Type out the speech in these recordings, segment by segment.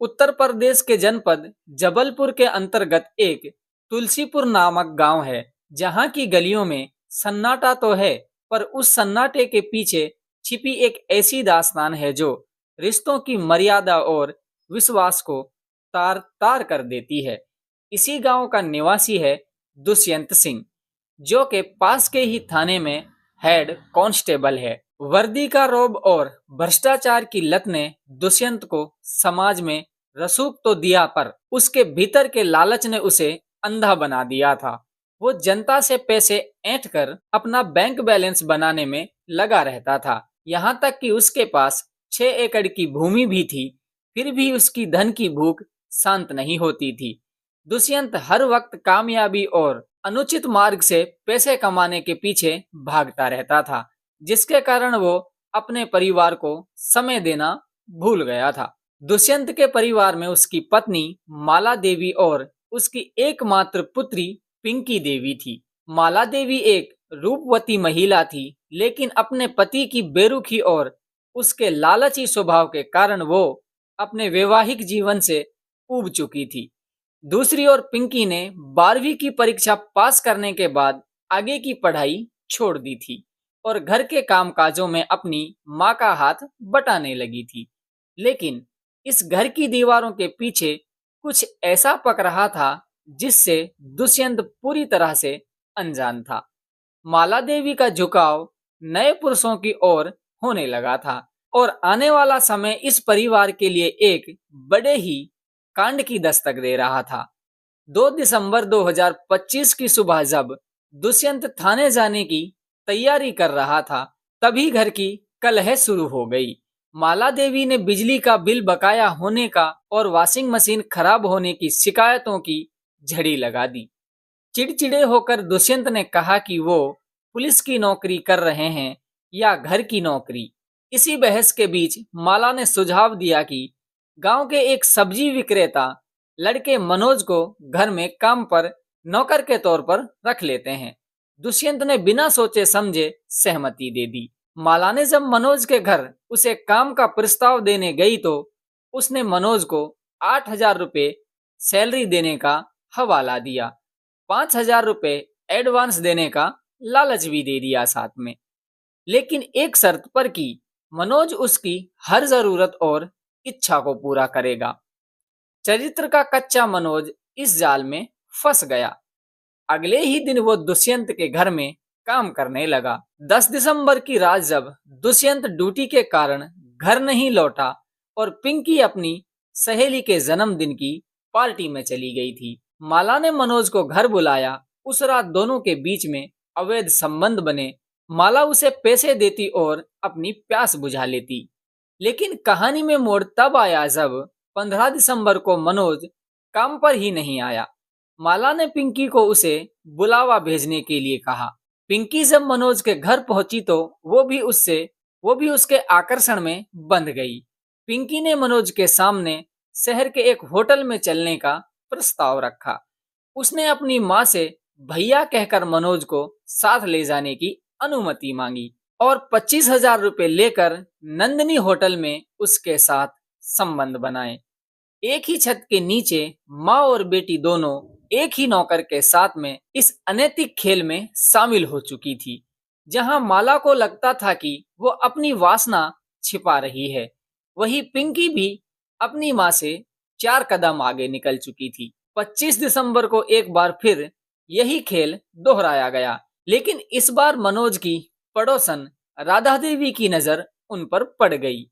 उत्तर प्रदेश के जनपद जबलपुर के अंतर्गत एक तुलसीपुर नामक गांव है, जहां की गलियों में सन्नाटा तो है, पर उस सन्नाटे के पीछे छिपी एक ऐसी दास्तान है जो रिश्तों की मर्यादा और विश्वास को तार तार कर देती है। इसी गांव का निवासी है दुष्यंत सिंह, जो के पास के ही थाने में हेड कांस्टेबल है। वर्दी का रौब और भ्रष्टाचार की लत ने दुष्यंत को समाज में रसूख तो दिया, पर उसके भीतर के लालच ने उसे अंधा बना दिया था। वो जनता से पैसे ऐंठ कर अपना बैंक बैलेंस बनाने में लगा रहता था। यहाँ तक कि उसके पास 6 एकड़ की भूमि भी थी, फिर भी उसकी धन की भूख शांत नहीं होती थी। दुष्यंत हर वक्त कामयाबी और अनुचित मार्ग से पैसे कमाने के पीछे भागता रहता था, जिसके कारण वो अपने परिवार को समय देना भूल गया था। दुष्यंत के परिवार में उसकी पत्नी माला देवी और उसकी एकमात्र पुत्री पिंकी देवी थी। माला देवी एक रूपवती महिला थी, लेकिन अपने पति की बेरुखी और उसके लालची स्वभाव के कारण वो अपने वैवाहिक जीवन से ऊब चुकी थी। दूसरी ओर पिंकी ने 12वीं की परीक्षा पास करने के बाद आगे की पढ़ाई छोड़ दी थी और घर के कामकाजों में अपनी माँ का हाथ बटाने लगी थी। लेकिन इस घर की दीवारों के पीछे कुछ ऐसा पक रहा था जिससे दुष्यंत पूरी तरह से अनजान था। माला देवी का झुकाव नए पुरुषों की ओर होने लगा था और आने वाला समय इस परिवार के लिए एक बड़े ही कांड की दस्तक दे रहा था। 2 दिसंबर 2025 की सुबह जब दुष्यंत थाने जाने की तैयारी कर रहा था, तभी घर की कलह शुरू हो गई। माला देवी ने बिजली का बिल बकाया होने का और वॉशिंग मशीन खराब होने की शिकायतों की झड़ी लगा दी। चिड़चिड़े होकर दुष्यंत ने कहा कि वो पुलिस की नौकरी कर रहे हैं या घर की नौकरी। इसी बहस के बीच माला ने सुझाव दिया कि गांव के एक सब्जी विक्रेता लड़के मनोज को घर में काम पर नौकर के तौर पर रख लेते हैं। दुष्यंत ने बिना सोचे समझे सहमति दे दी। माला ने जब मनोज के घर उसे काम का प्रस्ताव देने गई तो उसने मनोज को 8,000 रुपए सैलरी देने का हवाला दिया। 5,000 रुपए एडवांस देने का लालच भी दे दिया साथ में, लेकिन एक शर्त पर कि मनोज उसकी हर जरूरत और इच्छा को पूरा करेगा। चरित्र का कच्चा मनोज इस जाल में फंस गया। अगले ही दिन वो दुष्यंत के घर में काम करने लगा। 10 दिसंबर की रात जब दुष्यंत ड्यूटी के कारण घर नहीं लौटा और पिंकी अपनी सहेली के जन्मदिन की पार्टी में चली गई थी, माला ने मनोज को घर बुलाया। उस रात दोनों के बीच में अवैध संबंध बने। माला उसे पैसे देती और अपनी प्यास बुझा लेती। लेकिन कहानी में मोड़ तब आया जब 15 दिसंबर को मनोज काम पर ही नहीं आया। माला ने पिंकी को उसे बुलावा भेजने के लिए कहा। पिंकी जब मनोज के घर पहुंची तो वो भी उसके आकर्षण में बंध गई। पिंकी ने मनोज के सामने शहर के एक होटल में चलने का प्रस्ताव रखा। उसने अपनी माँ से भैया कहकर मनोज को साथ ले जाने की अनुमति मांगी और 25,000 रुपए लेकर नंदिनी होटल में उसके साथ संबंध बनाए। एक ही छत के नीचे माँ और बेटी दोनों एक ही नौकर के साथ में इस अनैतिक खेल में शामिल हो चुकी थी। जहां माला को लगता था कि वो अपनी वासना छिपा रही है, वहीं पिंकी भी अपनी माँ से 4 कदम आगे निकल चुकी थी। 25 दिसंबर को एक बार फिर यही खेल दोहराया गया, लेकिन इस बार मनोज की पड़ोसन राधा देवी की नजर उन पर पड़ गई।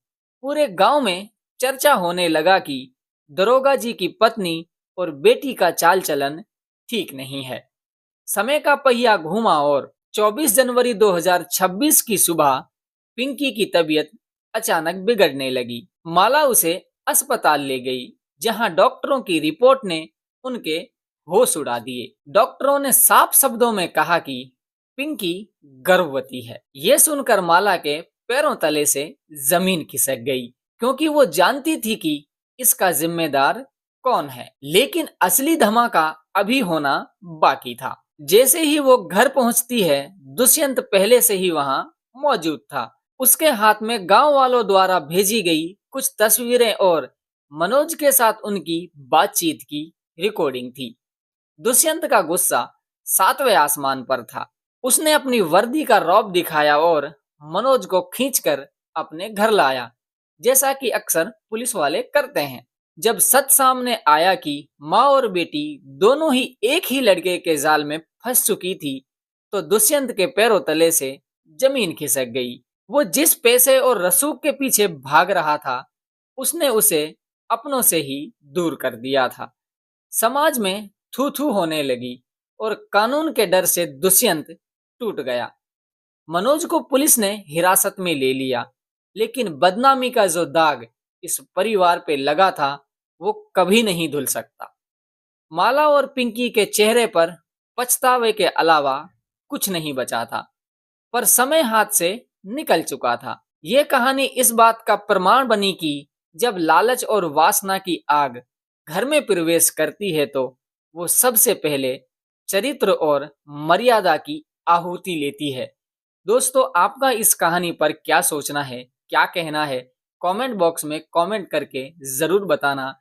पूरे गांव में चर्चा होने लगा कि दरोगा जी की पत्नी और बेटी का चाल चलन ठीक नहीं है। समय का पहिया घूमा और 24 जनवरी 2026 की सुबह पिंकी की तबीयत अचानक बिगड़ने लगी। माला उसे अस्पताल ले गई, जहां डॉक्टरों की रिपोर्ट ने उनके होश उड़ा दिए। डॉक्टरों ने साफ शब्दों में कहा कि पिंकी गर्भवती है। ये सुनकर माला के पैरों तले से जमीन खिसक गई, क्योंकि वो जानती थी कि इसका जिम्मेदार कौन है। लेकिन असली धमाका अभी होना बाकी था। जैसे ही वो घर पहुंचती है, दुष्यंत पहले से ही वहां मौजूद था। उसके हाथ में गांव वालों द्वारा भेजी गई कुछ तस्वीरें और मनोज के साथ उनकी बातचीत की रिकॉर्डिंग थी। दुष्यंत का गुस्सा सातवें आसमान पर था। उसने अपनी वर्दी का रौब दिखाया और मनोज को खींचकर अपने घर लाया, जैसा कि अक्सर पुलिस वाले करते हैं। जब सच सामने आया कि माँ और बेटी दोनों ही एक ही लड़के के जाल में फंस चुकी थी, तो दुष्यंत के पैरों तले से जमीन खिसक गई। वो जिस पैसे और रसूख के पीछे भाग रहा था, उसने उसे अपनों से ही दूर कर दिया था। समाज में थू थू होने लगी और कानून के डर से दुष्यंत टूट गया। मनोज को पुलिस ने हिरासत में ले लिया, लेकिन बदनामी का जो दाग इस परिवार पे लगा था, वो कभी नहीं धुल सकता। माला और पिंकी के चेहरे पर पछतावे के अलावा कुछ नहीं बचा था, पर समय हाथ से निकल चुका था। ये कहानी इस बात का प्रमाण बनी कि जब लालच और वासना की आग घर में प्रवेश करती है, तो वो सबसे पहले चरित्र और मर्यादा की आहुति लेती है। दोस्तों, आपका इस कहानी पर क्या सोचना है, क्या कहना है? कमेंट बॉक्स में कमेंट करके जरूर बताना।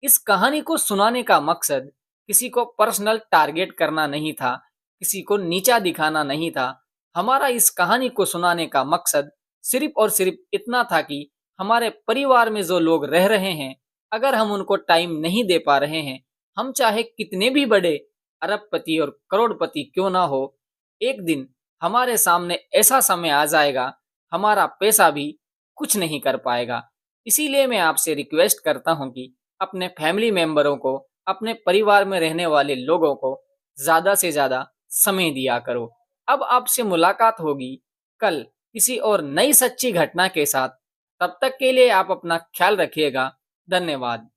इस कहानी को सुनाने का मकसद किसी को पर्सनल टारगेट करना नहीं था, किसी को नीचा दिखाना नहीं था। हमारा इस कहानी को सुनाने का मकसद सिर्फ और सिर्फ इतना था कि हमारे परिवार में जो लोग रह रहे हैं, अगर हम उनको टाइम नहीं दे पा रहे हैं, हम चाहे कितने भी बड़े अरबपति और करोड़पति क्यों ना हो, एक दिन हमारे सामने ऐसा समय आ जाएगा, हमारा पैसा भी कुछ नहीं कर पाएगा। इसीलिए मैं आपसे रिक्वेस्ट करता हूँ कि अपने फैमिली मेंबरों को, अपने परिवार में रहने वाले लोगों को ज्यादा से ज्यादा समय दिया करो। अब आपसे मुलाकात होगी कल किसी और नई सच्ची घटना के साथ। तब तक के लिए आप अपना ख्याल रखिएगा। धन्यवाद।